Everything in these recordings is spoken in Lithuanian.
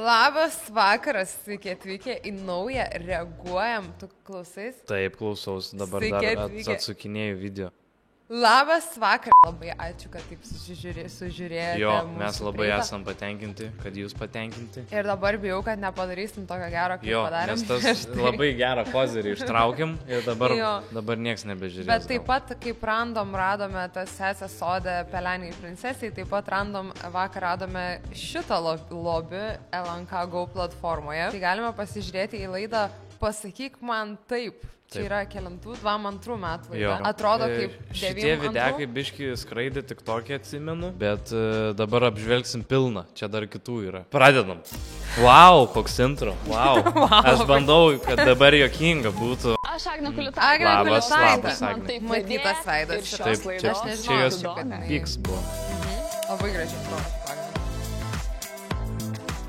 Labas vakaras, sveiki atvykę į naują Reaguojam. Tu klausais? Taip, klausaus, dabar Sveiki dar atvykę. atsukinėjau video. Labas vakaras. Labai ačiū, kad taip sužiūrėjote. Jo, mes mūsų labai praeitą. esam patenkinti, kad jūs patenkinti. Ir dabar bijau, kad nepadarysim tokio gero, kaip Jo, padarėm. nes tas prieš tai. labai gerą kozerį ištraukim ir Jo. dabar nieks nebežiūrės. Bet taip pat, kaip radome tas sesę sodę Peleniai princesiai, taip pat vakar radome šitą lobį LNK Go platformoje. Tai galime pasižiūrėti į laidą Pasakyk man taip. Čia yra kelintų, 22 metų laida. Atrodo kaip 92. Šitie videkai biški skraidė tik tokį atsimenu, bet dabar apžvelgsim pilną. Čia dar kitų yra. Pradedam. Wow, koks intro. Wow. Aš bandau, kad dabar jokinga būtų. Aš Agnė Kulitaitė. Labas, labas, Man Agne. taip Matytas padėjo veidas ir yra. Taip, šios čia, laidos. Aš čia jos nežinojau, kad jinai- piks buvo. Labai gražiai atrodo.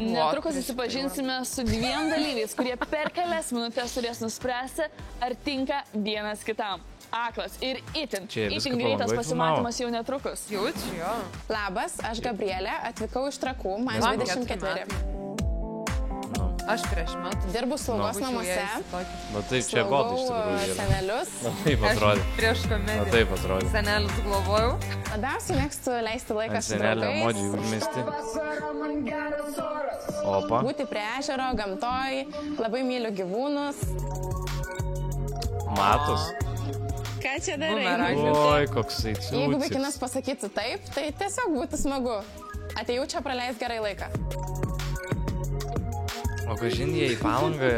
Netrukus susipažinsime su dviem dalyviais, kurie per kelias minutės turės nuspręsti, ar tinka vienas kitam. Aklas ir itin Čia viską greitas palangoj pasimatymas jau netrukus. Jaučiu, jo. Labas, aš Gabrielė, atvykau iš Trakų, man Man 24. Aš prieš metus. Dirbu slaugos Būčiau namuose, ėjus į tokį Na taip, čia god iš tikrųjų yra. senelius. Na taip atrodė. Prieš Na komediją. taip atrodė. Senelis globojau. Labiausiai mėgstu leisti laiką Ant su senelio draugais, emodžių užmesti. Opa. būti prie ežero, gamtoj, labai myliu gyvūnus. Matus. Ką čia Bumerangą. Oi, koksai Jeigu vaikinas ciūcis. pasakytų taip, tai tiesiog būtų smagu. Atėjau čia praleisti gerai laiką. O kažin jie į Palangą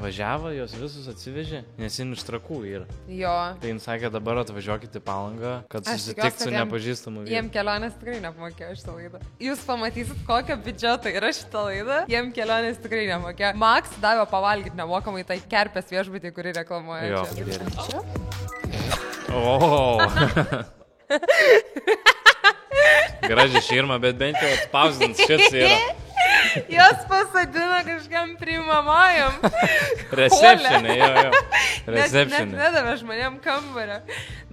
važiavo, jos visus atsivežė, nes jin iš Trakų yra. Jo. Tai jin sakė, dabar atvažiuokite į Palangą, kad Aš susitikt tikiuosi, su kad jiem- nepažįstamu Jiem vyru. kelionės tikrai nepamokėjo šitą laidą. Jūs pamatysit, kokio biudžeto yra šitą laidą. Jiem kelionės tikrai nemokėjo. Max davė pavalgyti nemokamai tai kerpės viešbutį, kurį reklamuoja. Jo, čia. gerai. Ačiū. O. Graži širma, bet bent jau atspausdins šis yra. Jos pasadino kažkam priimamajam. Receptionė, jo. Net Receptionė. nedavė žmonėm kambario.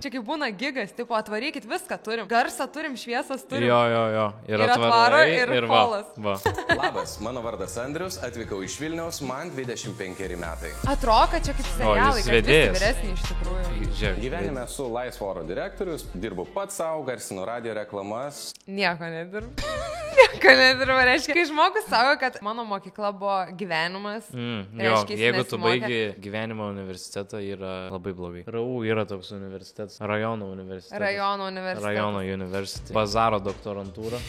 Čia kaip būna gigas, tipo atvarykit viską turim. Garsą turim, šviesas turim. Jo. Ir atvaro, atvarai, ir va. holas. Va. Labas, mano vardas Andrius, atvykau iš Vilniaus, man 25 metai. Atrodo, kad čia kaip serialai, jis kad visi vedėjas. vyresni iš tikrųjų. Žiūrėk. Gyvenime esu laisvo oro direktorius, dirbu pats savo, garsinu radio reklamas. Nieko nedirbu. Nieko nedirbu. Reiškia, kai žmogus sako, kad mano mokykla buvo gyvenimas. Jo, reiškia, jis jeigu tu nesimokė. baigi gyvenimo universitetą, yra labai blogai. RAU yra toks universitetas, rajono universitetas. Rajono universitetas. Rajono universitetas. Bazaro doktorantūra.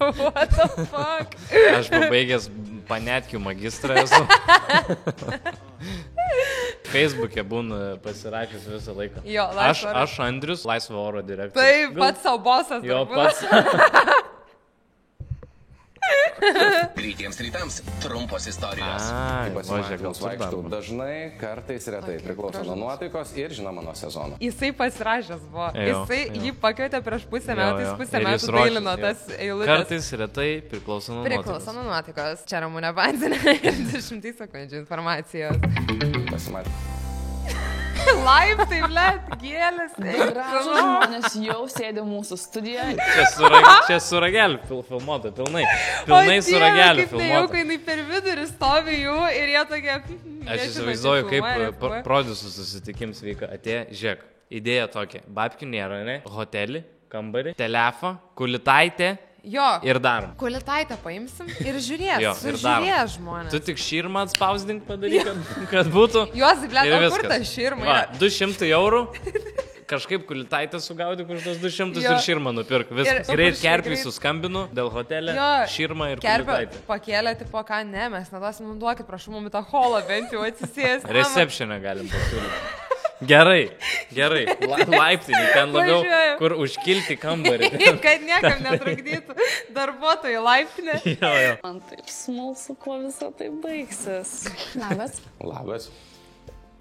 What the fuck? Aš pabaigęs panetkių magistrą esu. Facebook'e būnu pasirašęs visą laiką. Jo, laisvo oro. Aš Andrius, laisvo oro direktorius. Tai pats savo bosas. Jo, turbūt. pats. Greitiems rytams trumpos istorijos. Ai, važiuok, gal Pasimatymus tu vaikštau dar. dažnai, kartais retai, priklauso nuo nuotaikos ir žinoma nuo sezono. Jisai pasirašęs buvo. Jo, Jisai jo. jį pakvietė prieš pusę metų, jis pusę Ir metų jis ruošiasi, dailino jo. tas eilutes. Kartais retai priklauso nuo Priklauso nuotaikos. nuo nuotaikos. Čia Ramūnė Banzinė ir 200 sekundžių informacijos. Pasimatyti. Live, tai blėt, gėlės. Gražus žmonės jau sėdi mūsų studijoje. Čia su rageliu filmuota, pilnai. Pilnai su rageliu Kaip nejau, filmuota. kai jinai per vidurį stovi jų ir jie tokie... Aš įsivaizduoju, kaip produsų susitikims vyka. Atėjo, žiūrėk, idėja tokia. Babkių nėra, ne? Hotelį, kambarį, telefą, kulitaitę Jo, ir darom. kulitaitę paimsim ir žiūrės. Jo, ir darom. Žiūrės žmonės. Tu tik širmą atspausdink padaryk, kad būtų. Juos, blėt, ir o kur viskas. ta širma Va, yra? 200 eurų. Kažkaip kulitaitę sugaudyk už tos 200 Jo. ir širmą nupirk. Viskas. Ir Greit paprašyk kerpiai greit. suskambinu dėl hotelio, Jo, širmą ir Kerpė kulitaitę. pakėlė, tipo, ką, ne, mes neduosim, duokit, prašau, mum į tą holą bent jau atsisės. Receptionę galim pasiūlyti. Gerai. Laiptinį, ten labiau, Važiuoju. kur užkilti kambarį. Kad niekam netrukdytų darbuotojai laiptinė. Jo. Man taip smalsu, kuo visą tai baigsis. Labas, Labas,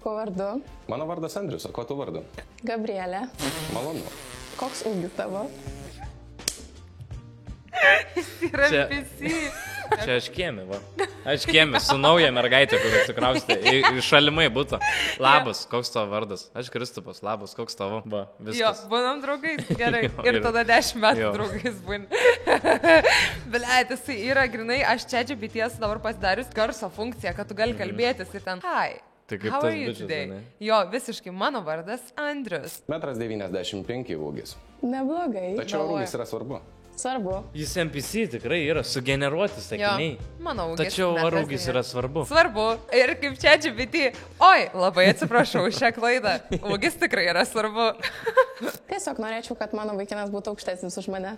kuo vardu? mano vardas Andrius, o kuo tu vardu? Gabrielė. Malonu. Koks ūgis tavo? Yra Čia- visi. Čia aš kiemė, va. Aš kiemė su nauja mergaitė, kur atsikraustė. Iš šalimai būtų. Labas, koks tavo vardas? Aš Kristupas, labas, koks tavo? Va, Jo, viskas. būnam draugais, gerai. Jo, Ir ir- tada 10 metų jo. draugais būn. Blet, jisai yra grinai, aš čia GPT dabar pasidarius garso funkciją, kad tu gali kalbėtis ir ten. Hi. Tai kaip How tas are you bičas, today? ane? Jo, visiškai mano vardas Andrius. 1,95 m ūgis. Neblogai. Tačiau Galvoju. ūgis yra svarbu. Svarbu. Jis NPC tikrai yra sugeneruoti sakiniai. Mano ūgis. Tačiau ar metras ūgis devyni. yra svarbu? Svarbu. Ir kaip čia GPT. Oi, labai atsiprašau už šią klaidą. Ūgis tikrai yra svarbu. Tiesiog norėčiau, kad mano vaikinas būtų aukštesnis už mane.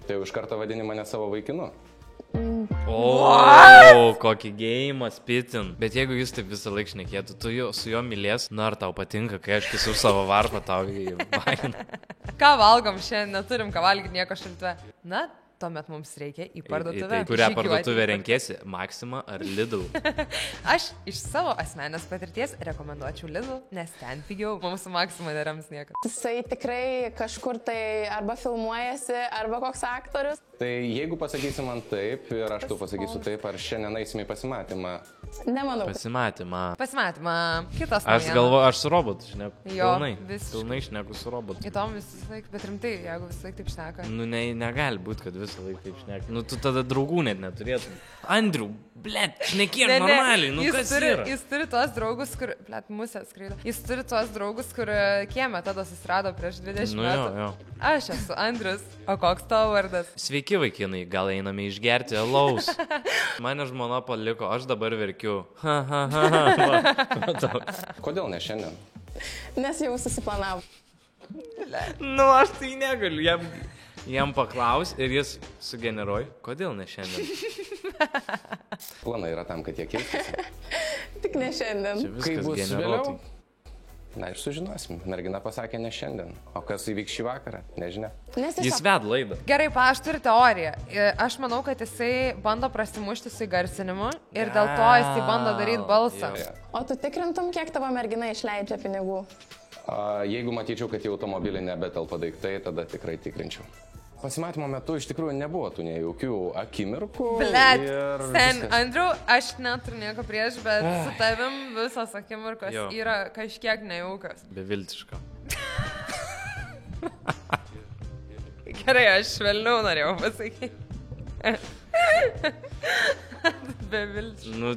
Tai jau iš karto vadini mane savo vaikinu. O, kokį gėjimą spitin. Bet jeigu jūs taip visą laiką šnekėtų, tu su juo mylės, nu ar tau patinka, kai aš kisu savo varpą tau į vainą. Ką valgom šiandien, neturim ką valgyti nieko šaltve. Na, tuomet mums reikia į parduotuvę. Tai kurią žygiuoti. parduotuvę renkėsi? Maxima ar Lidl? Aš iš savo asmenės patirties rekomenduočiau Lidl, nes ten pigiau. Mums su Maxima nerems niekas. Jisai tikrai kažkur tai arba filmuojasi, arba koks aktorius. Tai jeigu pasakysi man taip ir aš tau pasakysiu taip, ar šiandien eisime į pasimatymą. Nemanau. Pasimatymą. Pasimatymą. Kitas. Aš galvoju, aš su robotu šneku. Jo, Pilnai. visiškai. Pilnai šneku su robotu. Įdomu visą laiką, bet rimtai, jeigu visą laiką taip šneka. Nu, negali būti, kad visą laiką taip šneka. Nu, tu tada draugų net neturėtum. Andriu, blėt, šnekėk normaliai, nu kas yra? Jis turi tuos draugus, kur, blėt, musė skraido. Jis turi tuos draugus, kur kieme tada susirado prieš 20 Nu, jo, metų. jo. Aš esu Andrius, o koks tavo vardas? Sveiki, vaikinai, gal einame išgerti alaus. Mane žmona paliko, aš dabar verkiu. Ha, ha, ha, ha. Va, toks. Kodėl ne šiandien? Nes jau susiplanavo. Nu, aš tai negaliu. Jam paklaus ir jis sugeneruoja, kodėl ne šiandien. Planai yra tam, kad jie keistųsi. Tik ne šiandien. Čia Kai viskas bus generuotai. vėliau? Na ir sužinosim. Mergina pasakė ne šiandien. O kas įvyks šį vakarą? Nežinia. Nes Jis tiesiog ved laidą. Gerai, aš turiu teoriją. Aš manau, kad jisai bando prasimušti su įgarsinimu ir dėl to jisai bando daryti balsą. Jo. O tu tikrintum, kiek tavo mergina išleidžia pinigų? Jeigu matyčiau, kad į automobilį nebetelpa daiktai, tada tikrai tikrinčiau. Pasimatymo metu iš tikrųjų nebuvo tų nejaukių akimirkų. Blet, ir sen, viskas. Andriu, aš neturiu nieko prieš, bet su tavim visos akimirkos Jo. yra kažkiek nejaukas. Beviltiška. Gerai, aš švelniau norėjau pasakyti. Bevilčiai. Nu,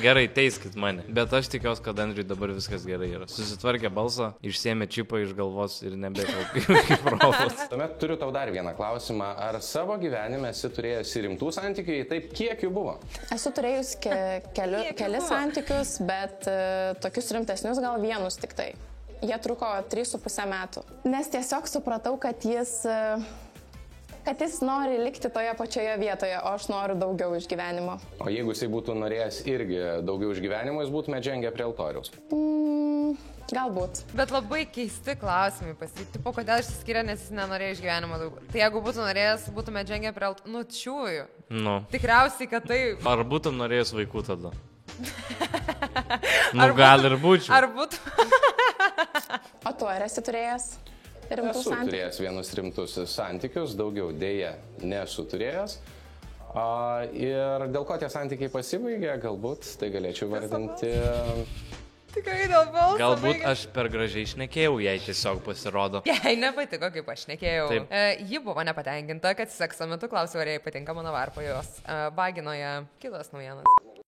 gerai, teiskit mane. Bet aš tikiuosi, kad Andriui dabar viskas gerai yra. Susitvarkė balsą, išsėmė čipą iš galvos ir nebekalbė kaip robotas. Tuomet turiu tau dar vieną klausimą. Ar savo gyvenime esi turėjęs rimtų santykių? Jei taip, kiek jų buvo? Esu turėjus kelis santykius, bet tokius rimtesnius gal vienus tik tai. Jie truko 3,5 metų. Nes tiesiog supratau, kad jis nori likti toje pačioje vietoje, o aš noriu daugiau iš gyvenimo. O jeigu jisai būtų norėjęs irgi daugiau iš gyvenimo, jis būtume žengę prie altoriaus. Galbūt. Bet labai keisti klausimai pasakyti. Po kodėl išsiskiria, nes jis nenorėjo iš gyvenimo daug. Tai jeigu būtų norėjęs, būtume džengę prie nučiųjų. Nu. Tikriausiai, kad tai... Ar būtum norėjęs vaikų tada? Nu, gal ir būčiau. Ar būtų... O tu ar esi turėjęs rimtų Esu santykių? turėjęs vienus rimtus santykius, daugiau dėja nesu turėjęs. Ir dėl ko tie santykiai pasibaigė, galbūt tai galėčiau vardinti. Tikrai dėl balso. Galbūt aš per gražiai šnekėjau, jai tiesiog pasirodo. Jai nepatiko, kaip aš šnekėjau. Taip. Ji buvo nepatenkinta, kad sekso metu klausiau, ar jai patinka mano varpo jos. Baginoje kitos naujienos.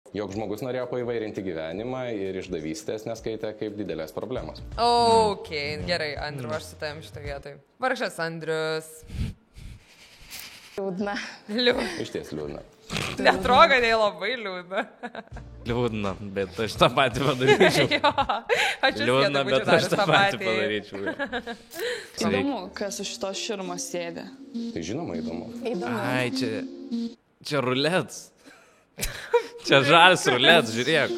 Jog žmogus norėjo paįvairinti gyvenimą ir išdavystės neskaitė kaip didelės problemos. Ok, gerai, Andriu, aš su tavim šitą vietoj. Vargšas Andrius. Liūdna. Liūdna. Iš ties liūdna. Netroga, tai labai liūdna. Liūdna, bet aš tą patį padaryčiau. Jo, aš Liūdna, bet aš tą patį padaryčiau. Įdomu, kas už šito širmo sėdi. Tai žinoma įdomu. Įdomu. Ai, čia rulets. Čia žalis rulets, žiūrėk.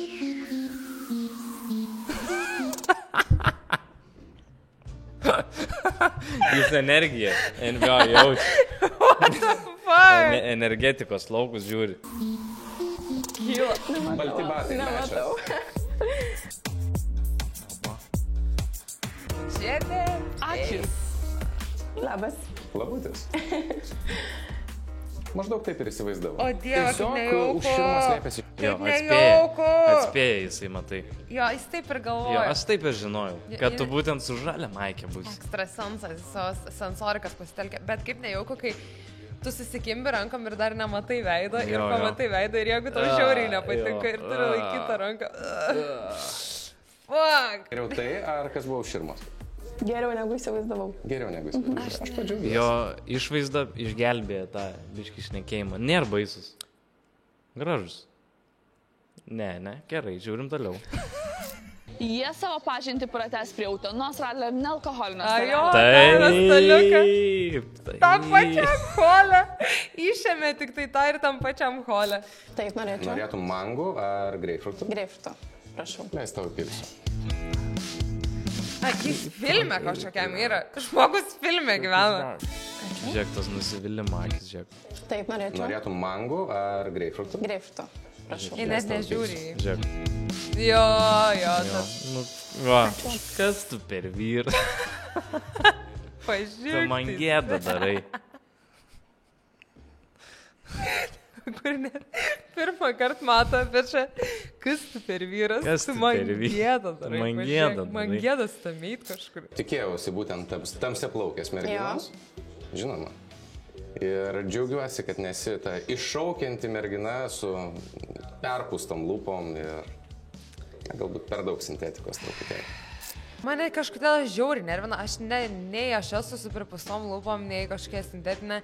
Jis energiją, NVO jaučia. Energetikos laukus žiūri. Balti batai. Nematau. Šiandien. Akis. Labas. Labutis. Maždaug taip ir įsivaizdavau. O Dieve, kaip Tiesiog nejauku. už širmos slėpėsi. Jo, nejauku. atspėja jisai, matai. Jo, jis taip ir Jo, galvoja. aš taip ir žinojau, kad tu būtent su žalia maikė būsi. Ekstrasensas, sensorikas pasitelkia. Bet kaip nejauku, kai tu susikimbi rankom ir dar nematai veido ir Jo, jo. pamatai veidą ir jeigu tau žiauriai nepatinka jo. ir turi laikyti ranką. Fuck. Geriau tai, ar kas buvo už širmos? Geriau negu įsivaizdavau. Geriau negu įsivaizdavau. Aš padžiaugiuosi. Jo išvaizda išgelbėjo tą biškį šnekėjimą. Nėra baisus. Gražus. Ne, gerai, žiūrim toliau. Jie savo pažintį pratęs prie utenos radlio nealkoholinio Ajo, staliuko. Taip. tam pačiam holę. Išėmė tik tai tą ir tam pačiam holę. Taip, norėčiau. Norėtum mangų ar greipfrutų? Greipfruto. Prašau. Leis tau įpilsiu. Jis filme kažkokiam yra. Žmogus filme gyvena. Žiūrėk, tas nusivylimą akis, žiūrėk. Taip, norėčiau. Norėtum mangų ar greipfrutų? Greipfruto. Prašau. Jis net nežiūri. Žiūrėk. Jo, tas Nu, va, kas tu per vyrą? Tu pažiūrėk. man gėda darai. Kur net pirmą kartą mato apie čia, kas tu per vyras, Kas tu tu man per vyras? gėda darai. Man pažiūrėk, gėda Man darai. gėda stameit kažkur. Tikėjausi būtent tamsiaplaukės merginos. Žinoma. Ir džiaugiuosi, kad nesi ta iššaukianti mergina su perpūstom lūpom ir galbūt per daug sintetikos truputėlį. Mane kažkodėl žiauriai nervina, nei aš esu su pripustom lūpom, nei kažkokia sintetinė,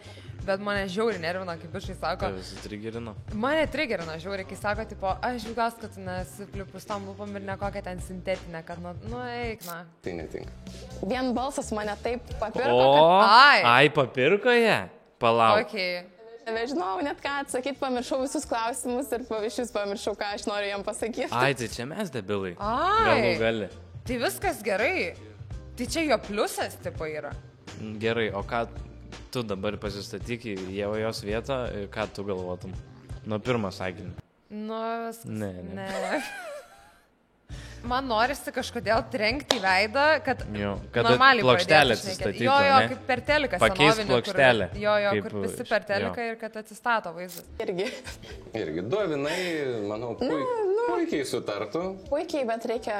bet mane žiauriai nervina, kaip biškai sako. Tai visi trigerino. Mane trigerina žiauriai, kai sako, tipo, aš džiaugiuosi, kad tu nesi pripustom lūpom ir ne kokia ten sintetinė, kad, nu eik, na. Tai netinka. Vien balsas mane taip papirko, O, Ai. ai, papirko ją? Palauk. Okay. kad nežinau net ką atsakyti, pamiršau visus klausimus ir iš vis pamiršau, ką aš noriu jam pasakyti. Ai, tai čia mes debilai. Ai. Galų gali. Tai viskas gerai. Tai čia jo pliusas, tipo, yra. Gerai, o ką tu dabar pasistatyk į jos vietą, ką tu galvotum? Nuo pirmo sakinio. Nu, viskas. Ne. Man norisi kažkodėl trenkti į veidą, kad Jo, kad normaliai plokštelę pradėtų šnekėti. atsistatytų, Jo, ne? kaip per teliką Pakeist senovinį, plokštelę. Kur, jo, Kaip, kur visi per teliką ir kad atsistato vaizdas. Irgi. Du avinai, manau, puikiai sutartų. Puikiai, bet reikia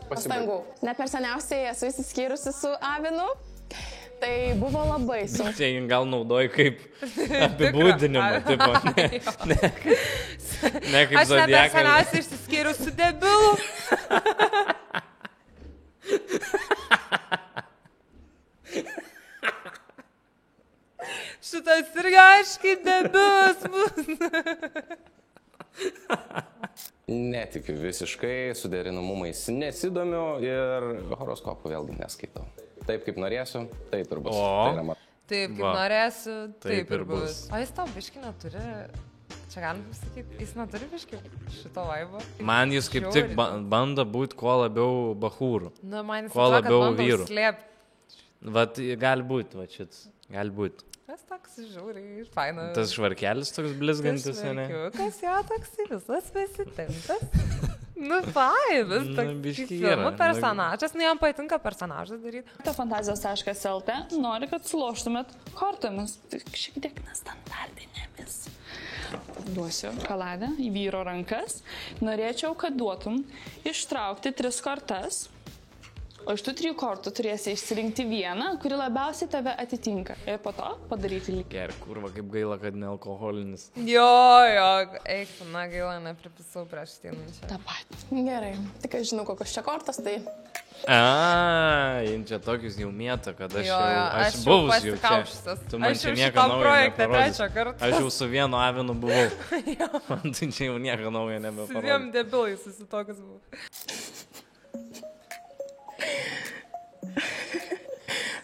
pastangų. Ne per seniausiai esu įsiskyrusi su avinu. Tai buvo labai sunku. Čia jį gal naudoji kaip apibūdinimą, tipo, ne kaip Aš ne per zodiakas. seniausiai išsiskyriu su debilu. Šitas irgi aiškiai debilus bus. Netikiu visiškai, suderinamumais nesidomiu ir horoskopų vėlgi neskaitau. Taip kaip norėsiu, taip ir bus. O. Tai yra Taip, kaip Va. norėsiu, Taip taip ir ir bus. bus. O jis tau biški neturi, čia galim pasakyti, jis neturi biški šito vaibo. Man jis kaip tik bando būti kuo labiau bachūrų. Nu, man jis Kuo atrodo, kad labiau bando vyrų. slėpti. Vat gali būti, va šits, gali būti. Kas toks žiūri, faina. Tas švarkelis toks blizgantis, ne? Kas jo toks visas pasitemptas. Nu, fainas, Nu, toks biškį filmų yra. personažas, nu jam patinka personažas daryti. Fantazijos.lt nori, kad suloštumėt kortomis, tik šiek tiek nestandartinėmis. Duosiu kaladę į vyro rankas. Norėčiau, kad duotum ištraukti 3 kortas, o iš tų 3 kortų turėsi išsirinkti vieną, kuri labiausiai tave atitinka. Ir po to padaryti lygiai. Ger, kurva, kaip gaila, kad nealkoholinis. Jo, eik, na gaila, nepripisau prieš tėnančią. Ta pati. Gerai, tik aš žinau, kokios čia kortos, tai Jin čia tokius jau mėta, kad aš Jo, jau, aš aš jau buvus jau čia. pasikaušusios. Tu man Aš čia jau nieko šitam naujo projekte neparodysi. trečią kartą. Aš jau su vienu avinu buvau. Man tai čia jau nieko naujo Su nebeparodė. dviem debilais susitokas buvo.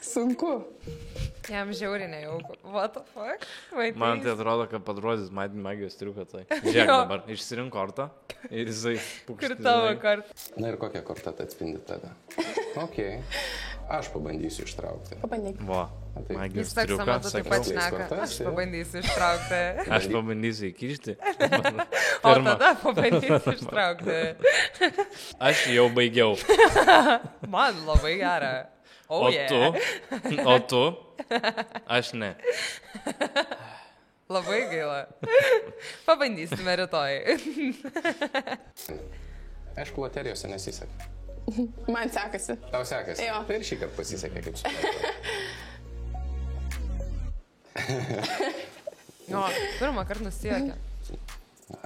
sunku. Jam žiauriai nejauku. What the fuck? Wait, Man tai atrodo, kad padrodys magijos triuką. Tai. Žiūrėk Jo. dabar, išsirink kortą ir jisai Kur pukšt, tavo žinai. kartą? Na ir kokia korta atspindi tave? Ok, aš pabandysiu ištraukti. Pabandyk. Va, tai- magijos Jis toks triuką, metu taip pat sakiau. šneka. kortas, Aš jo. pabandysiu ištraukti. Aš pabandysiu įkišti. O tada pabandysiu ištraukti. Aš jau baigiau. Man labai gera. O tu? Aš ne. Labai gaila. Pabandysime rytoj. Aišku, loterijose nesiseka. Man sekasi. Tau sekasi? Jo. Tai ir šį kartą pasisekė, kaip supratau. O, pirmą kartą nusijuokė.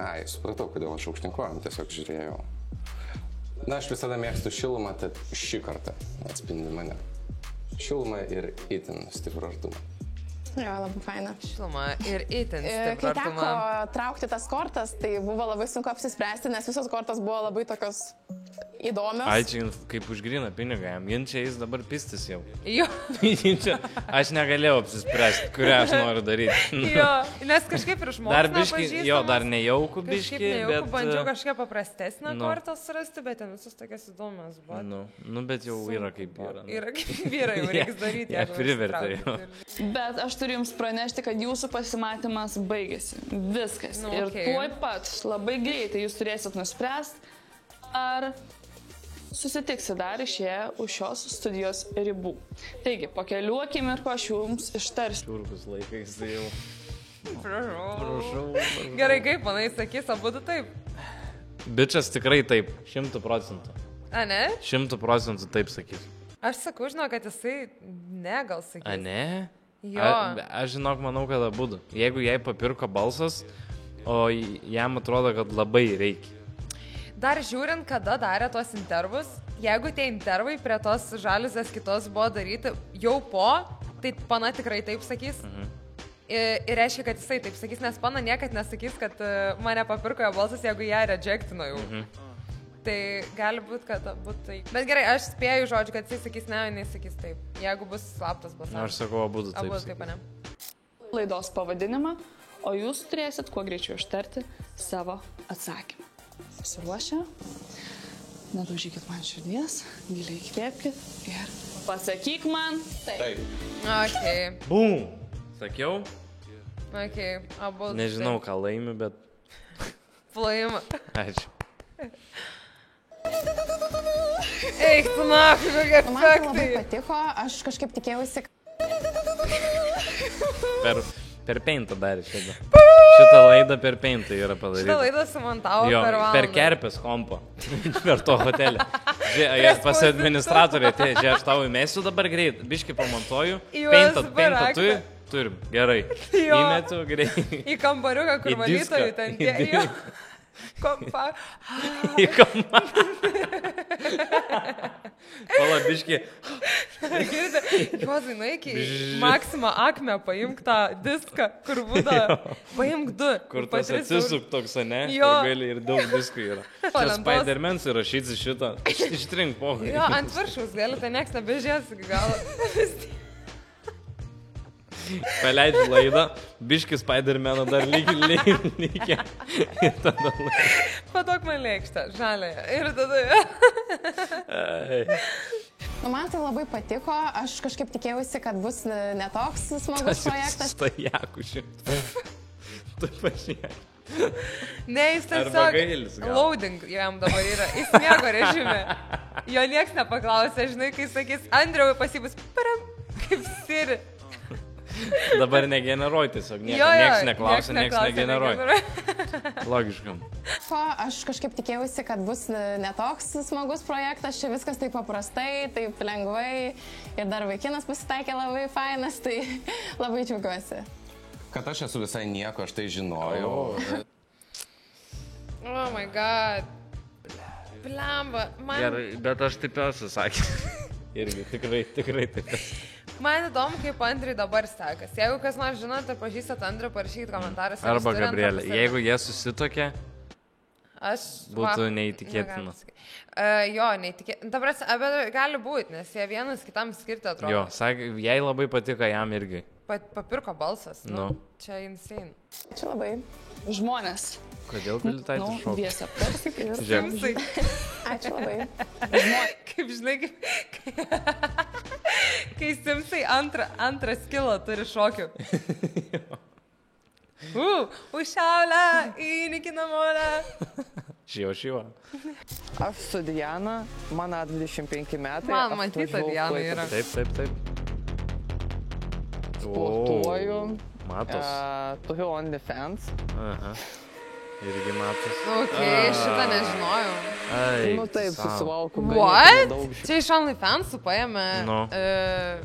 Ai, supratau, kodėl aš aukštinkojom, tiesiog žiūrėjau. Na, aš visada mėgstu šilumą, tad šį kartą atspindi mane. Šilumą ir itin stiprų artumą. Jo, labai faina. Šiluma ir itin Kai stiprų teko artumą. traukti tas kortas, tai buvo labai sunku apsispręsti, nes visos kortos buvo labai tokios įdomios. Ai, čia kaip užgrina pinigą, jam ginčia jis dabar pistis jau. Jo, Ginčia, aš negalėjau apsispręsti, kurią aš noriu daryti. jo, nes kažkaip ir žmogus. Dar biški, jo, dar nejaukų Kažkaip biški, nejauku, bet... bandžiau kažkiek paprastesnę nu. kortą surasti, bet ten visus tokias įdomias buvo. Nu, bet jau yra kaip yra. Yra kaip vyrai, jau reiks daryti. Ja, jeigu privertė išsitraukti. jau. Bet aš turiu jums pranešti, kad jūsų pasimatymas baigėsi. Viskas. Nu, Ir okei. tuoj pat, labai greitai jūs turėsit nuspręsti, ar susitiksi dar išėję už šios studijos ribų. Taigi, po kelių akimirkų aš jums ištarsiu. Turkus laikais tai jau. Prašau. Gerai, kaip manai, sakys, abudu taip. Bičias tikrai taip, 100%. A, ne? 100% taip sakys. Aš sakau, žinau, kad jisai ne, gal sakys. A ne? Jo. Aš žinok, manau, kad abudu. Jeigu jai papirko balsas, o jam atrodo, kad labai reikia. Dar žiūrint, kada darė tuos intervus, jeigu tie intervai prie tos žaliuzės kitos buvo daryti jau po, tai pana tikrai taip sakys. Ir reiškia, kad jisai taip sakys, nes pana niekad nesakys, kad mane papirko jo balsas, jeigu ją rejectino jau. Tai gali būti, kad būtų taip. Bet gerai, aš spėju žodžiu, kad jisai sakys ne, jinai sakys taip. Jeigu bus slaptas balsavimas. Aš sakau, abudu taip. Abudu sakys. taip, ne? Laidos pavadinimą, o jūs turėsit kuo greičiau ištarti savo atsakymą. Pasiruošę? Nedaužykit man širdies, giliai įkvėpkit ir pasakyk man. Taip. Okay. Bum! Sakiau? Okay. Abudu. Nežinau, ką laimiu, bet... Plojimą. Ačiū. Eik, tu nahui, kokie Man tai labai efektai. patiko, aš kažkaip tikėjausi, Per peintą darė šitą. Šitą laidą per peintą yra Šitą padaryta. laidą sumontavo Jo, per valandą. per kerpės kompą. Per to hotelį. Žiūrėk, pas administratorė, tai žiūrėk, aš tau įmėsiu dabar greit. Biškai pamontuoju. Juos Peintą baraktą. turim. Gerai. Jo. Įmetu greit. Į kambariuką, kur Į valytojų diską. ten tie. Jo. Kompa. Į kampą. Pala, biškai. Girdė, juozai, nueik į Maximą Akmę, paimk tą diską, kur būda. Paimk du. Kur po tas 3 atsisuk toks, ne? Jo. Kur gali ir daug diskų yra. Čia Lentos. Spider-Man įrašysi šitą. Ištrink pohai. Jo, ant viršaus gali, tai nieks nebežės iki galo. Paleidžiu laidą, biški Spider-Man'o dar lygiai. Ir tada laidą. Patok man lėkštą, žalę. Ir tada. nu, man tai labai patiko, aš kažkaip tikėjausi, kad bus netoks smagus projektas. Stajakuši. Tu pažiūrėk. Ne, jis Arba tiesiog gailis gal. loading jam dabar yra. Jis miego režime. Jo nieks nepaklausė, žinai, kai sakys, Andriau pasibus, kaip Siri. Dabar negeneruoji tiesiog, nieks neklausia, nieks negeneruoja. Logiškam. Aš kažkaip tikėjausi, kad bus netoks smagus projektas, čia viskas taip paprastai, taip lengvai ir dar vaikinas pasitaikė labai fainas, tai labai džiaugiuosi. Kad aš esu visai nieko, aš tai žinojau. Oh my god. Blemba. Gerai, bet aš taip esu sakęs. Irgi, tikrai taip esu. Man įdomu, kaip Andriui dabar sekas. Jeigu kas nors žinote, pažįstat Andrių, parašykit komentaruose. Arba Gabrielė, jeigu jie susitokė, aš būtų neįtikėtina. Jo, neįtikėtina. Dabar, bet gali būti, nes jie vienas kitam skirti atrodo. Jo, sakė, jai labai patiko, jam irgi. Papirko balsas. Nu. Čia insane. Čia labai. Žmonės. Kodėl gali tai šokti? Vies aptarsit ir... Žiūrėk. Ačiū labai. Kaip žinai, kai Simsai antrą skilą turi šokių. Už šiaulę, įniki namolę. Šyva. Aš su Diana, man 25 metai. Man matyta Diana yra. Taip. Sportuoju, Matos. Turiu OnlyFans. Aha. Irgi matos. Šitą nežinojau. Ai, Nu taip, sau. susilaukiu. What? Daug Čia iš OnlyFansų paėmė. Nu.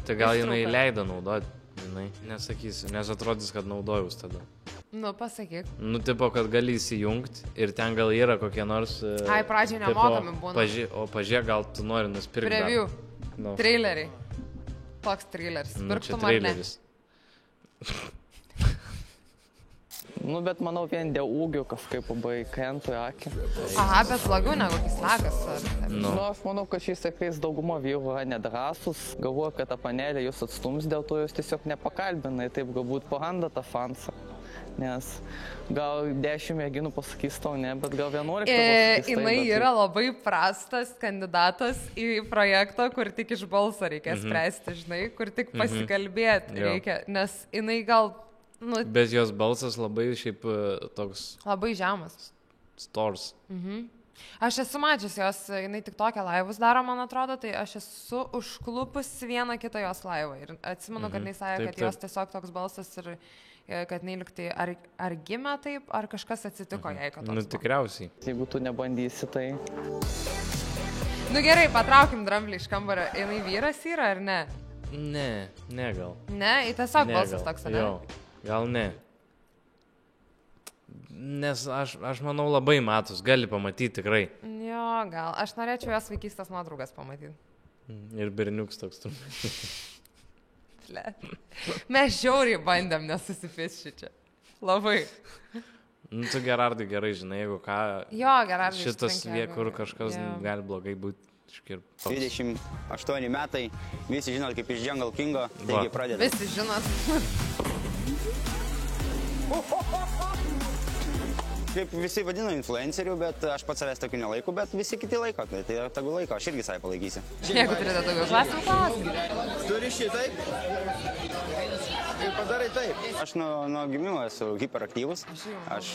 Tai gal jinai ištrauką. leido naudoti. Jinai, nesakysiu, nes atrodys, kad naudojus tada. Nu, pasakyk. Nu, tipo, kad gali įsijungti ir ten gal yra kokie nors... Ai, pradžiai nemokami būna. O pažiūrėk, gal tu nori nusipirkti. Preview. Nu, Traileriai. Toks traileris. nu čia Pirktum ar ne? traileris. Nu, bet manau, vien dėl ūgio kažkaip labai krenta į akį. Aha, bet blogiau negu kislagas. Nu, Nu, aš manau, kad šiais laikais dauguma vyrų yra nedrąsus, galvoja, kad ta panelė jūs atstums, dėl to jūs tiesiog nepakalbina ir taip galbūt praranda tą fansą. Nes gal 10 merginų pasakys tau ne, bet gal 11 pasakys tai. Jinai bet yra labai prastas kandidatas į projektą, kur tik iš balso reikės spręsti, žinai, kur tik pasikalbėti Jo. reikia, nes jinai gal, nu, bet jos balsas labai šiaip toks labai žemas. stors. Aš esu mačius jos, jinai tik tokią laivus daro, man atrodo, tai aš esu užklupus vieną kitą jos laivą. Ir atsimenu, kad jinai sakė, Taip, kad jos tiesiog toks balsas ir kad neliktai ar gimė taip, ar kažkas atsitiko jai, kad toks. Nu, tikriausiai. Jeigu tu nebandysi, tai... Nu gerai, patraukim dramblį iš kambario. Jinai vyras yra ar ne? Ne gal. Ne, į tiesiog Ne, balsas gal. toks, ar ne? Jo, gal ne. Nes aš manau labai matos, gali pamatyti tikrai. Jo, gal. Aš norėčiau jos vaikystės nuotraukas pamatyti. Ir berniuks toks tu. Ble. Mes žiauriai bandėm nesusipėsti čia. Labai. Nu, tu Gerardai gerai žinai, jeigu ką, Jo, gerai. šitas kur kažkas gali blogai būti. 28 metai, visi žinot kaip iš Jungle Kingo, taigi pradedam. Visi žinot. Kaip visi vadina influencerių, bet aš pats savęs tokių nelaiku, bet visi kiti laiko, tai tegu laiko, aš irgi savai palaikysiu. Jeigu turite daugiau klausimų, klausimų. Turi šitaip? Ir padarai taip. Aš nuo gimimo esu hiperaktyvus, aš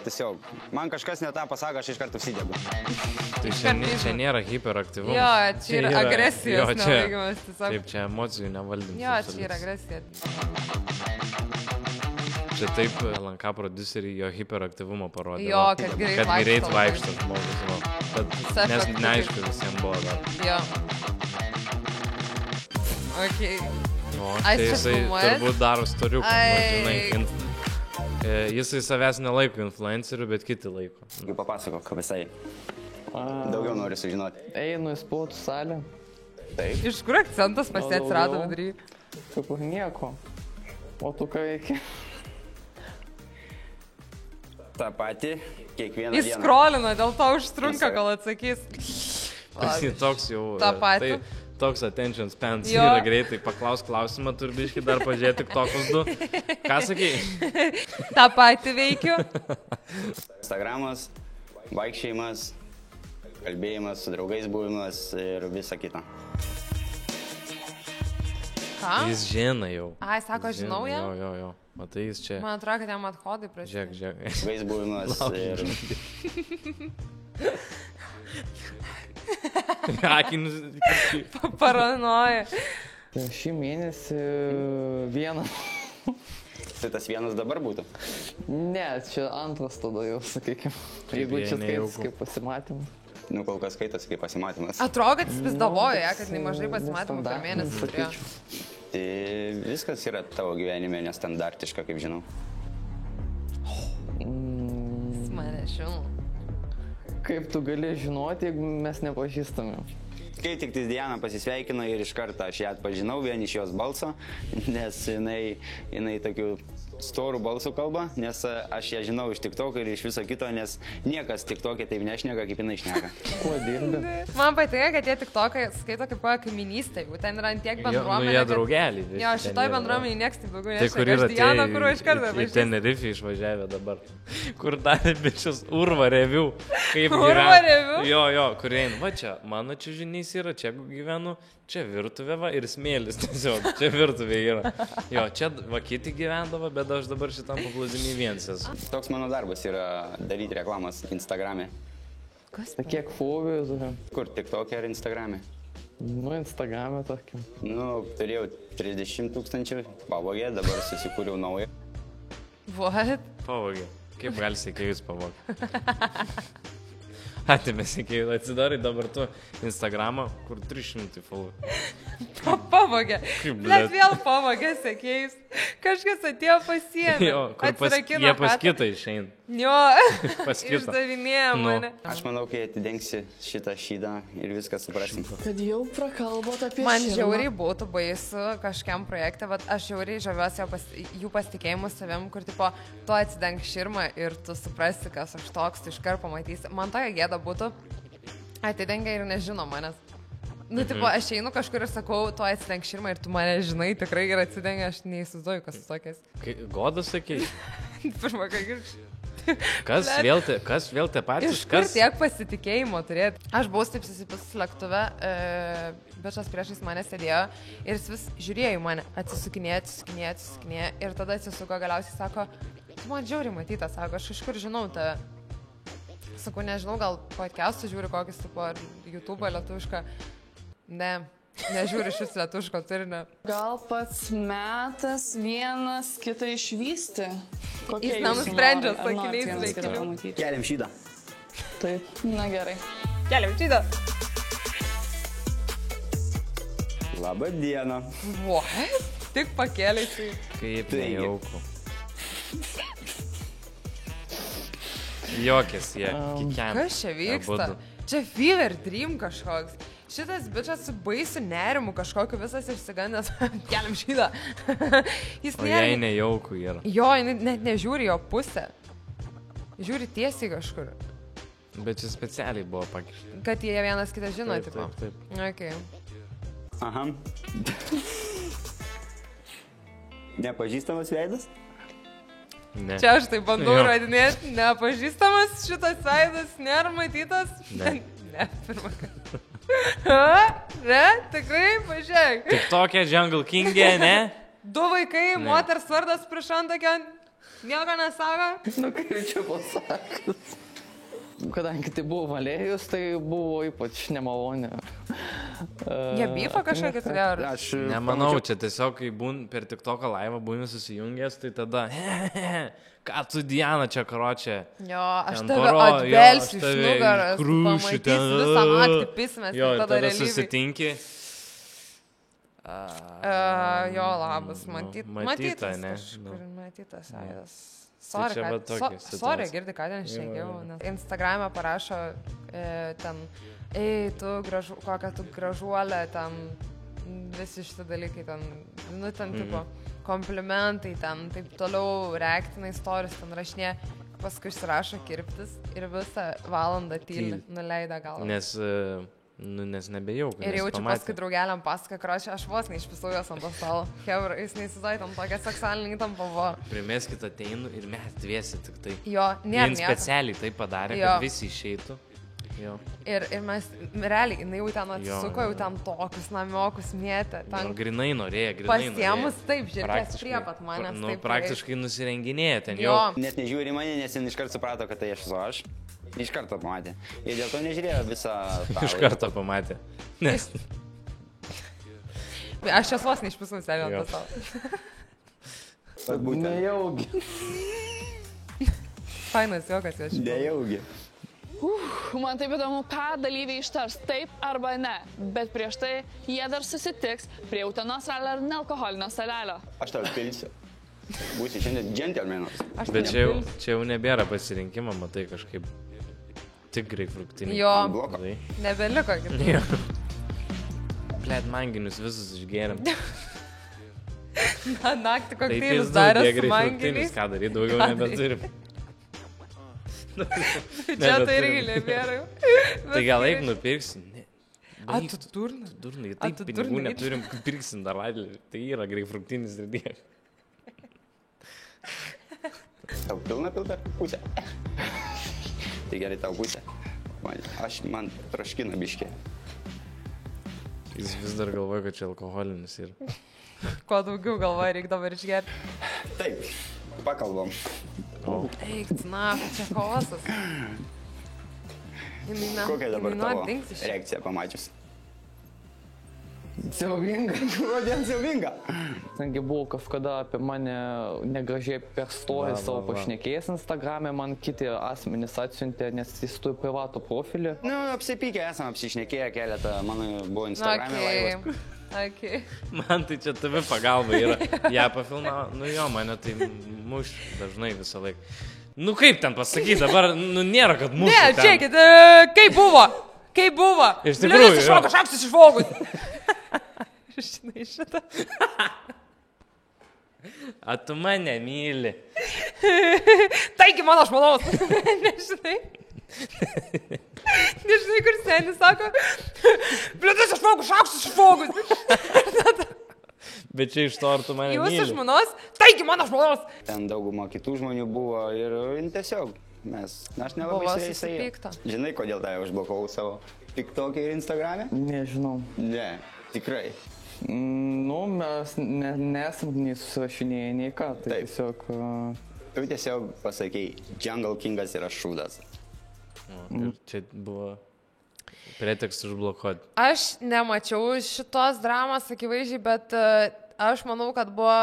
tiesiog, man kažkas ne tą pasako, aš iš karto užsidegu. Tai čia nėra hiperaktyvumas. Jo, čia yra agresijos nelaikymas tiesiog. Taip, čia emocijų nevaldymas. Jo, čia yra agresija. Čia taip LNK produceriai jo hiperaktyvumą parodė. Jo, va. kad greit Kad greit vaikšto vaikšto žmogus. va. Bet nes neaišku visiems buvo dar. Jo. Okay. O, Ai, tai čia jisai filmuojat? turbūt daro storiuką. Ai. Jisai savęs nelaiko influencerių, bet kiti laiko. Kaip papasakok, ką visai daugiau nori sužinoti. Einu į sporto salę, Iš kur akcentas pas jį atsirado daugiau? vidury? kaip ir nieko. O tu ką veiki? Ta pati, kiekvieną Jis dieną. skrolina, dėl to užtrunka, kol atsakys. Jis toks jau... Ta pati. Toks attention spans Jo. yra greitai. Paklaus klausimą, turi biškį dar pažiūrėti tik tokus du. Ką sakai? Ta pati veikiu. Instagramas, vaikščiojimas, kalbėjimas, su draugais buvimas ir visa kita. Ką? Jis žino jau. Ai, sako, žinau ją? Jo. Matai, jis čia... Man atrodo, kad jam athodai prašyti. Žiūrėk. Draugais buvimas ir... Akinius... Paranoja. Šį mėnesį vieną. Tai tas vienas dabar būtų. Ne, čia antras tada jau, sakykime. Jeigu čia nejauku. skaitis kaip pasimatymą. Nu, kol kas skaitosi kaip pasimatymas. Atrodo, kad jis vis davoja, kad nemažai pasimatymų per nestandartinis, mėnesį turėjo. sakyčiau. Tai viskas yra tavo gyvenime nestandartiška, kaip žinau. Jis mane žino. Kaip tu gali žinoti, jeigu mes nepažįstame? Kai tik tais Diana pasisveikino ir iš karto aš ją atpažinau vien iš jos balso, nes jinai tokių storų balsų kalba, nes aš ją žinau iš TikToko ir iš viso kito, nes niekas TikTok'e taip nešneka, kaip jinai šneka. Kuo dirbi? Man patinka, kad jie tik tokai skaito kaip kokią kaiminystę, jeigu ten yra tiek bendruomenė. Nu, jie kad- draugeliai. visi Jo, ten šitoj yra, bendruomeniai nieks taip daugiau Tai nešneka. kur yra Aš Diana, kur iš karto į pažįstu. Tenerifę išvažiavę dabar. Kur darė bičias urva revių. Kaip Urva gyvena. reviu? Jo, kur eina. Va čia, mano čiužinys yra, čia gyvenu, čia virtuvė va ir smėlis tiesiog. Čia virtuvė yra. Jo, čia va kiti gyvendavo, bet aš dabar šitam paplūdimį viens esu. Toks mano darbas yra daryti reklamas Instagram'e. Tai kiek followerių turi? Kur, TikTok'e ar Instagram'e? Nu, Instagram'e, tarkim. Nu, turėjau 30 000, pavogė, dabar susikūriau naują. What? Pavogė. Kaip gali sekėjus pavogti? Atėmė sekėjus, atsidarai dabar tu Instagramą, kur 300 follow. Pavogė. Kaip, Net vėl pavogė sekėjus. Kažkas atėjo pasiėmė. Jo, kur jie pas kitą išeina. Jo, Pas kitą. išdavinėja Nu. mane. Aš manau, kai atidengsi šitą šydą ir viską suprasim. Kad jau prakalbot apie Man širmą. žiauriai būtų baisu kažkiam projekte, bet aš žiauriai žaviuosi jų pasitikėjimu savim, kur tipo, tu atsidenk širmą ir tu suprasi, kas aš toks, tu iškart pamatysi. Man tokia gėda būtų, atidengia ir nežino manęs. Nu, tipo, aš einu kažkur ir sakau, tu atsidenk širmą ir tu mane žinai tikrai ir atsidengia, aš neįsivaizduoju, kas tu tokias. Godas sakei? Pirmą kartą. Kas vėl te patys? Iš kur tiek pasitikėjimo turėti? Aš buvau taip susipus lėktuve, bičias priešais mane sėdėjo ir jis vis žiūrėjo į mane, atsisukinėjo ir tada atsisuko galiausiai sako, tu man žiauriai matytas, sako, aš iš kur žinau tave. Sakau, nežinau, gal podcastų žiūri kokius, tipo, ar YouTube lietuvišką. Ne, nežiūri šis lietuviško turinio. Gal pats metas vienas kitą išvysti? Jis nenusprendžia sakiniais veikinių. Keliam šydą. Taip, na gerai. Keliam šitą. Labą dieną. What? Tik pakėlėsi. Kaip nejauku. Jokės jie, kikiam. Kas čia vyksta? Čia fever dream kažkoks. Šitas bičias su baisiu nerimu kažkokiu visas išsigandęs. Keliam šitą. Jis O jai nejauku yra. Jo, net nežiūri jo pusę. Žiūri tiesiai kažkur. Bet čia specialiai buvo pakišta. Kad jie vienas kitą žino, Taip, tipo. taip, Okay. Aha. Nepažįstamas veidas? Ne. Čia aš tai bandau Jo. radinėti. Nepažįstamas šitas veidas, nėra matytas. Ne. Ne, pirmą kartą. Ne, tikrai, pažiūrėk. Tik tokia Jungle Kingė, ne? Du vaikai, moters vardas prieš antakę, nieko nesako. Nu, kaip čia pasakas. Kadangi tai buvo valėjus, tai buvo ypač nemalonė. Jie byfa kažkokį turėjo. Aš Nemanau, čia tiesiog, kai per TikToką laivą būni susijungęs, tai tada, ką tu Diana čia karočią. Jo, aš Ten tave paro, jo, atvelsiu aš iš tave nugaros, įkrūšiu pamatysi ten. visą naktį pismės Jo, ir ir tada tada realybėj. susitinki. Jo, labas, Matyta, ne? kažkur, matytas veidas. Tai čia va tokia situacija. Sorry, girdi, ką ten šnekėjau. Instagram'e parašo ten, ei, kokią tu gražuolę, ten visi šitie dalykai, ten, nu, ten, tipo, komplimentai, ten, taip toliau, reaktinai stories, ten rašinė, paskui išsirašo kirptis ir visą valandą tyli, nuleida galvą. Nes nebejau. Ir jaučiu paskui draugeliam pasaką, kročią, aš vos neišpisau jos ant to stalo. Hebra, jis neįsivaizduoja, tam tokia seksualinė įtampa buvo. Primeskit ateinu ir mes dviesi tik tai. Jo, nėra Jis nieko. specialiai tai padarė, Jo. kad visi išeitų. Jo. Ir mes, realiai, jinai jau ten atsisuko, Jo. jau ten tokius namiokus mėtė. Nu, Ten grinai norėjo. pasiemus taip, žiūrėkės Praktiškai- priepat manęs. Nu, taip, praktiškai nusirenginėja ten Jo. jau. net nežiūri mane, nes jis iškart suprato, kad tai aš. Iš karto pamatė. Ir dėl to nežiūrėjo visą tą Iš karto pamatė. Nes. Aš jas vos neišpisau, seniai Jo. ant to stalo. Būtent. Nejaugi. Fainas jokas, aš. Nejaugi. Man taip įdomu, ką dalyviai ištars, taip arba ne. Bet prieš tai jie dar susitiks prie Utenos ralio ar nealkoholinio salelio. Aš tau pilsiu. Būsi šiandien džentelmenas. Bet čia jau nebėra pasirinkimo, matai kažkaip. Tik greipfruktinį. Jo, Bloko. nebeliko kitų. Jo. Blet, manginius visus išgėrėm. Naktį Taip kokteilius jis darė darė su manginiais. Ką daryti, daugiau Ką nebeturim. Čia tai irgi nebėra jau. Tai gal eik nupirksi. Ne. A, tu durnas? Durnai, A, taip tu pinigų durnai? neturim, pirksim dar radlį. Tai yra greipfruktinis ir tiek. Tau pilna pusė. Tai gerai, tau pusė. Man troškina biškė. Jis vis dar galvoja, kad čia alkoholinis ir... Kuo daugiau galvoja, reikia dabar išgerti. Taip, pakalbam. Eik, na, čia chaosas. Kokia dabar tavo Dingsi. reakcija pamačius? Siaubinga. Kodėl siaubinga? Tengi buvo kažkada apie mane negražiai per storį savo pašnekėjęs Instagram'e, man kiti asmenys atsiuntė, nes jis turi privatų profilį. Nu, apsipykę esam apsišnekėję keletą, mano buvo Instagram'e laivas. Okay. Man tai čia tave pagalba yra. Ja pafilmavo, nu jo, mane tai muš dažnai visą laiką. Nu kaip ten pasakyti, dabar, nu nėra, kad muš. Ne, žiūrėkit, kaip buvo? Kaip buvo? Iš tikrųjų. Bliulis iššokas, šaksis išvogus. Žinai šitą. A tu mane myli. Taigi mano žmonos. Nežinai. Nežinai, kur senis sako, bliulis išvogus, šaksis išvogus. Bet čia iš to, ar tu mane myli. Jūsų žmonos, taigi mano žmonos. Ten dauguma kitų žmonių buvo ir tiesiog aš nelabai Buvo su jais ėjau. susipykta. Žinai, kodėl tave užblokavau savo TikTok'e ir Instagram'e? Nežinau. Ne, tikrai. Nu, mes nesam nei susirašinėję, nei ką. Tai Taip. tiesiog... Tu tiesiog pasakei, Jungle Kingas yra šūdas. Ir čia buvo pretekstas užblokuoti. Aš nemačiau šitos dramos akivaizdžiai, bet aš manau, kad buvo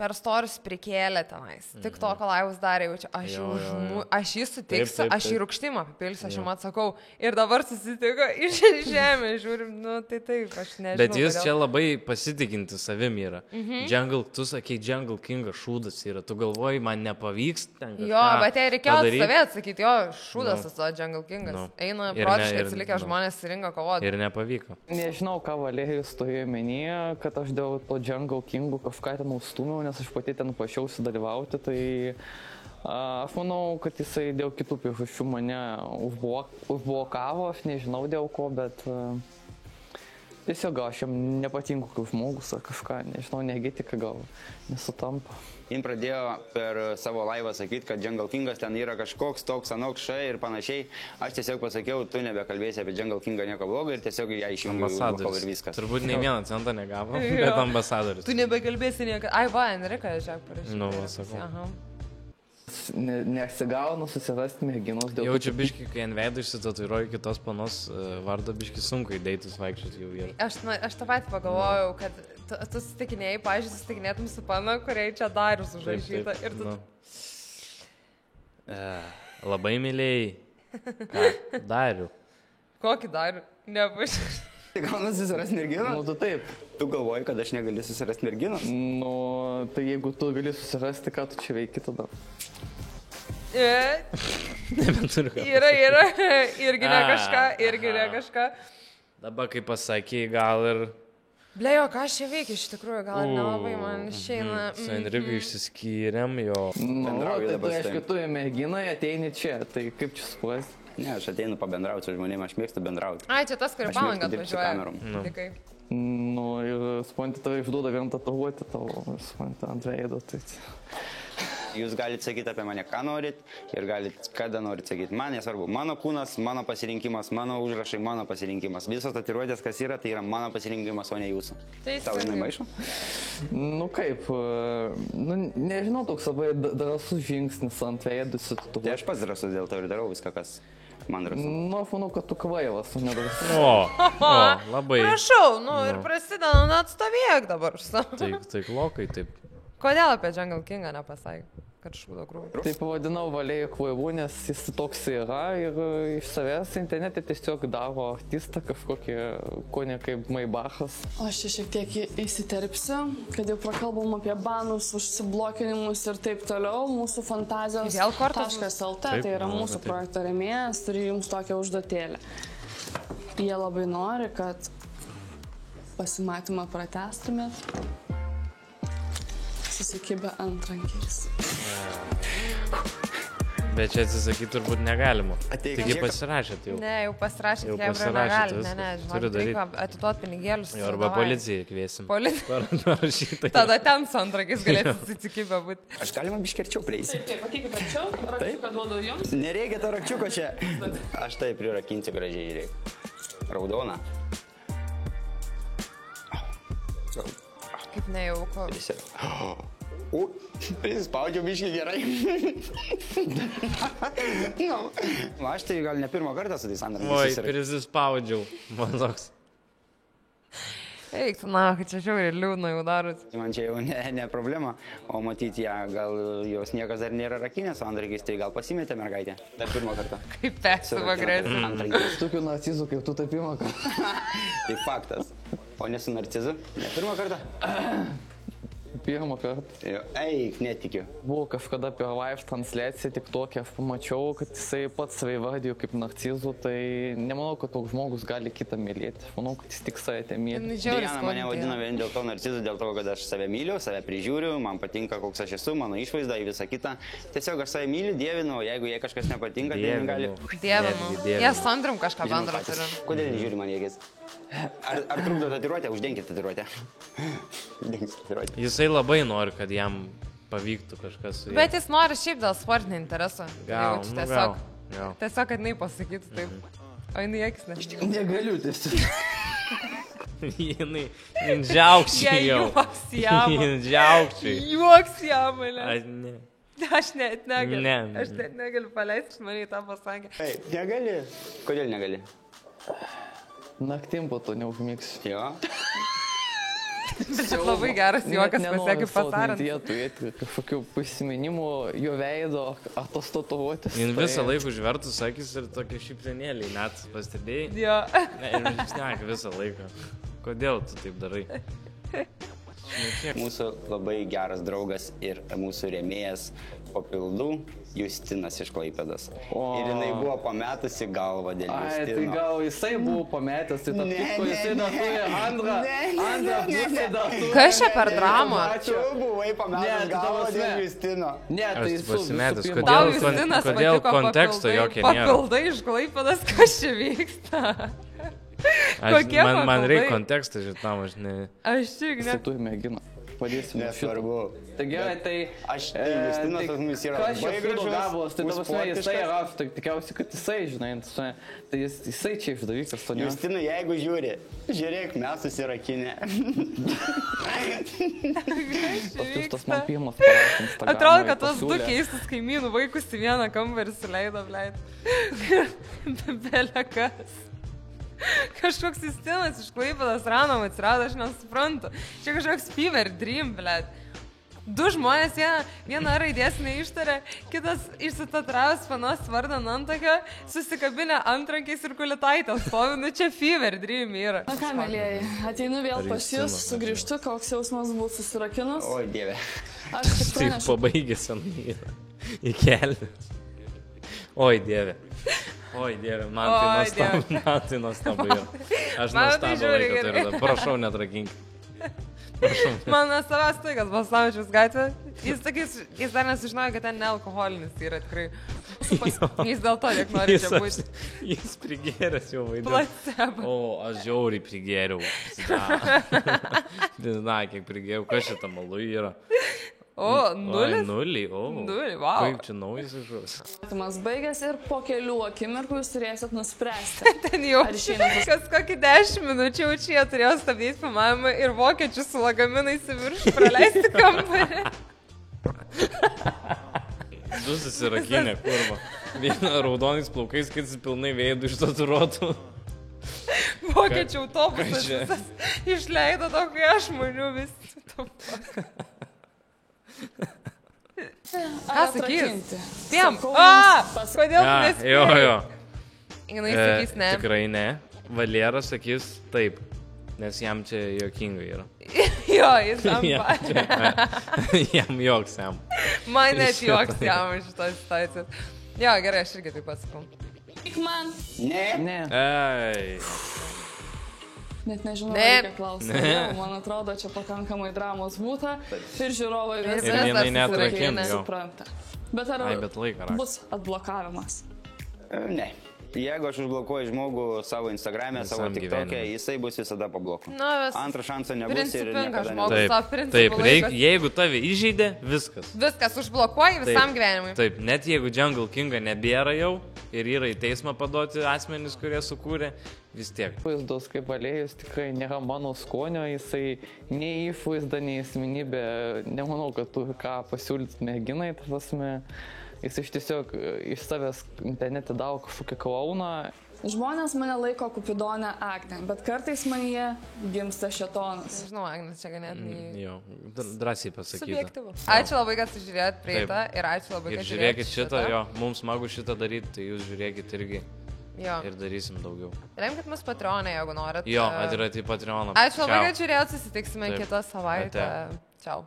per storius prikėlė tenais. Tik to, ko laivus darė, jaučiu, aš jį sutiksiu, Taip, aš jį rūgštimą apipilsiu, aš jam atsakau. Ir dabar susitiko iš žemės, žiūrim, nu tai taip, aš nežinau. Bet jis čia labai pasitikinti savim yra. Jungle, tu sakei, Jungle Kingas šūdas yra. Tu galvoji, man nepavyks ten kažką. Jo, bet jai reikėjo padaryt. save atsakyti, jo, šūdas tas Jungle Kingas. Nu. Eina Ir protiškai ne- ir- atsilikę nu. žmonės į ringą kovoti. Ir nepavyko. Nežinau, ką Valerijus turėjo menyje, kad aš dėl to Jungle Kingų kažką ten užstumiau, nes aš pati ten prašiausi dalyvauti, tai aš manau, kad jisai dėl kitų priežasčių mane užblokavo, aš nežinau dėl ko, bet tiesiog gal aš jam nepatinku kaip žmogus ar kažką, nežinau, energetika gal nesutampa. Jin pradėjo per savo laivą sakyti, kad Jungle Kingas ten yra kažkoks toks anoks šai ir panašiai. Aš tiesiog pasakiau, tu nebekalbėsi apie Jungle Kingą nieko blogo ir tiesiog ją išjungiau Ambasadoris. ir viskas. Turbūt nei vieną centą negavo, bet ambasadoris. Tu nebekalbėsi niekada. Ai, va, Enrika, žiūrėk, parašyk. Nu, va, sakau. Aha. Nesigaunu susirasti merginos dėl Jaučiu biški, kai ant veido išsitatuiruoju kitos panos vardą, biški sunku įdėtis vaikščioti jau yra. Aš tą patį pagalvojau, kad tu susitikinėjai, pažiūrėjau, susitikinėtum su pana, kuriai čia Darius užrašyta. Ir tu... Labai mylėjai. Ką? Dariu. Kokį Darių? Nepažiūrėjau. Tai gal susirasti merginą? Nu, tu taip. Tu galvoji, kad aš negaliu susirasti merginos? Nu, tai jeigu tu gali susirasti, ką tu čia veiki tada? Nebeturiu ką. Yra, irgi ne kažką, irgi ne kažką. Dabar, kai pasakė, gal ir... Blejo, ką aš čia veikiu iš tikrųjų, gal ir nelabai man išeina. Su Enriku išsiskyrėm, jo. Nu, Bendrauji tai dabar su reiškia, tavim. tu merginai ateini čia, tai kaip čia suprasti? Ne, aš ateinu pabendrauti su žmonėmis, aš mėgstu bendrauti. Ai, čia tas, kurį Aš palangą mėgstu dirbti su atvažiuoja. kamerom. Tikai. Nu, ir supranti, tave išduoda vien tatuiruoti tavo, supranti, ant veido. Tai... Jūs galite sakyti apie mane, ką norit ir galite kada norit sakyti. Man nesvarbu, mano kūnas, mano pasirinkimas, mano užrašai, mano pasirinkimas. Visos tatuiruotės, kas yra, tai yra mano pasirinkimas, o ne jūsų. Tau žinai maišo? Nu kaip, nu, nežinau, toks labai drąsus žingsnis ant veido Tai susitatuiruoti. aš pats drąsus dėl to ir darau viską, kas man drąsu. Nu, aš manau, kad tu kvailas, o nedrasus. O, labai. Prašau, nu ir prasideda, nu atstovėk dabar. Tai klokai, taip. Kodėl apie Jungle Kingą nepasakė, kad šūdo krūvį? Tai pavadinau Valėjų kvailu, nes jis toks yra ir iš savęs internete tiesiog daro artistą kažkokį, ko ne kaip Maybachas. O aš čia šiek tiek įsiterpsiu, kad jau prakalbom apie banus, užsiblokinimus ir taip toliau. Mūsų fantazijos Vėl kortos? .lt, Taip, tai yra manau, mūsų kad taip. projekto rėmėjas, turi jums tokią užduotėlę. Jie labai nori, kad pasimatymą pratestumėt. Susikibę ant rankės. Bet čia atsisakyti turbūt negalima. Ateik, Taigi kiek- pasirašėt jau. Ne, jau pasirašėt, Jau jie pasirašėt, negali. viskas. Ne, Turi žinok, daryt. reikia atiduot pinigėlius. Jo, arba davai. policijai kviesim. Policija. Parašyta. Tada ten su antrakais galėtų susikibę būti. Aš galima biškerčiau prieisi. Taip, ateikit arčiau, rakčiuką duodu jums. Nereikia to rakčiuko čia. Aš tai prirakinsiu gražiai, žiūrėk. Raudona. Kaip nejauku. Prispaudžiau biškį gerai. Aš tai gal ne pirmą kartą su tais Andrais Oi, susirašiau. prisispaudžiau. Man toks. Eik, na, kad čia žiauriai liūdna jau darosi. Man čia jau ne problema, o matyti ją, gal jos niekas dar nėra rakinės su antrankiais, tai gal pasimetė mergaitė. Dar pirmą kartą. Kaip persiva agresija. Antrankiais. Tokių narcizų kaip tu, tai pirmą kartą. Tai faktas. O ne su narcizu? Ne pirmą kartą? Pirmą kartą. Eik, netikiu. Buvo kažkada per live transliaciją tik tokia, aš pamačiau, kad jisai pats save įvardijo kaip narcizų, tai nemanau, kad toks žmogus gali kitą mylėti. Aš manau, kad jis tik save te myli. Diana mane vadina vien dėl to narcizu, dėl to, kad aš save myliu, save prižiūriu, man patinka, koks aš esu, mano išvaizda į visą kitą. Tiesiog aš save myliu, dievinu, jeigu jai kažkas nepatinka, tai gali... Dievinu. Jie su Andrium kažką bendro turi. Kodėl nežiūri man jėgis? Ar trukdo tatuiruotę? Uždenkit tatuiruotę. Jisai labai nori, kad jam pavyktų kažkas su juo. Bet jis nori šiaip dėl sportinio intereso. Gal. Tiesiog, kad jinai pasakytų taip. O jinai akis ne. Negaliu tiesiog. Jinai džiaukščiai jau. Džiaukščiai. Juoks jam, mane. Ne. Aš net negaliu. Ne. Aš net negaliu paleisti, iš mane į tą pasakė. Negali. Kodėl negali? Naktim po to neužmigsiu. Jo. Bet labai geras juokas pasakė pasarant. Jie turėti kažkokių prisiminimų, jo veido, ar tos tatuiruotės. Jis visą laiką užvertus akis ir tokie šypsenėliai, net pastebėjai? Jo. Ne, ir šneka visą laiką. Kodėl tu taip darai? Mūsų labai geras draugas ir mūsų rėmėjas Papildų, Justinas iš Klaipėdos. Ir jinai buvo pametusi galvą dėl Justino. Tai gal jisai buvo pametęs, tai tapiko jisai dar turi antrą pusę dar turi. Kas čia per dramą? Tu buvai pametus galvą dėl Justino. Ne, tai Aš pasimetęs, Tau Justinas kodėl patiko konteksto jokio nėra. Papildai iš Klaipėdos, kas čia vyksta? Kokie Man reikia kontekstą, žinom, aš ne... Aš tik ne. Jisai turi merginą. Padėsime Nesvarbu. Tai gerai, tai... Justinas pas mus yra labai gražus. Tai dabar jisai yra, tai tikiausiai, kad jisai, žinai, tai jisai čia išdavykas, to ne. Justinai, jeigu žiūri, žiūrėk, mes susirakinę. Tas man pirmas parašė Instagramą. Atrodo, kad tos du keistus kaimynų vaikus į vieną kambarį suleido, bleit. Belekas. Kažkoks Justinas iš Klaipėdos random atsirado, aš nesuprantu. Čia kažkoks fever dream, blėt. Du žmonės, vieną raidės neištarė, kitas išsitatravęs panos vardą antakio, susikabinę antrankiais ir kulitaitės stovi, nu čia fever dream yra. Na ką, mėlėjai, ateinu vėl pas jūs, sugrįžtu, koks jausmas būtų susirakinus. Oi, dieve. Aš tik Taip pranešu. pabaigęs į kelią. Oi, dieve. Oi, dieve, man tai nuostabu yra. Aš nuostabu laiką turiu. Prašau, netrakink. Man savęs tai, kad Basanavičiaus gatvė, jis dar nesužinojo, kad ten nealkoholinis yra tikrai. Jis dėl to tiek nori čia būti. Jis prigėręs jau vaidina. Placebo. O, aš žiauriai prigėriau. Na, kiek prigėriau, kas šitą malu yra. O, nulis? Nulį, o. Nulį, wow. Kaip čia naujas išžus. Matymas baigęs ir po kelių akimirkų jūs turėsit nuspręsti. Ten jau kas kokį 10 minučių jau čia turėjo stabdyti filmavimą ir vokiečių su lagaminais į viršų praleisti kambarį. Du susirakinę, kurva. Viena raudonais plaukais, kad jis pilnai veidų ištatuiruotų. Vokiečių autobusas visas išleido tokių žmonių visi. Ką sakys? Tiem. Kodėl nespėjai? Jo. Jinai sakys ne. Tikrai ne. Valieras sakys taip, nes jam čia jokingai yra. Jo, jis jam Jam joks jam. Man net joks jam iš šitos situacijos. Jo, gerai, aš irgi taip pat sakau. Tik man. Ne. Ei. Net nežinau, Ne. reikia klausyti. Man atrodo, čia pakankamai dramos būta. Ir žiūrovai Ir visą Ir jinai netrakim, jo. supranta. Bet ar Ai, bet laiką rak. bus atblokavimas? Ne. Jeigu aš užblokuoju žmogų savo Instagram'e, savo Visam TikTok'e, gyvenimui. jisai bus visada pablokuotas. Na, vis. Antro šanso nebus ir Principingas niekada žmogus. nebus. Savo principų Taip, laikosi. jeigu tave įžeidė, viskas. Viskas užblokuoji visam gyvenimui. Taip, net jeigu Jungle King'ą nebėra jau ir yra į teismą paduoti asmenys, kurie sukūrė, vis tiek. Vaizdos kaip Valėjus tikrai nėra mano skonio, jisai nei įvaizda, nei asmenybė, nemanau, kad turi ką pasiūlyti merginai, ta prasme, jis iš tiesiog iš savęs internete davo kažkokią klauną Žmonės mane laiko Kupidonę Agnę, bet kartais manyje gimsta šėtonas. Žinau, Agnes, čia ganėtinai Jo, drąsiai pasakyti. subjektyvu. Ačiū labai, kad sužiūrėjot praeitą ir ačiū labai, Ir kad žiūrėkit šitą, jo, mums smagu šitą daryti, tai jūs žiūrėkit irgi. Jo. Ir darysim daugiau. Remkit mus Patreon'e, jeigu norit. Jo, atvirat į Patreoną. Ačiū labai, Čiau. kad žiūrėjot, susitiksime Taip. kitą savaitę. Ate. Čiau.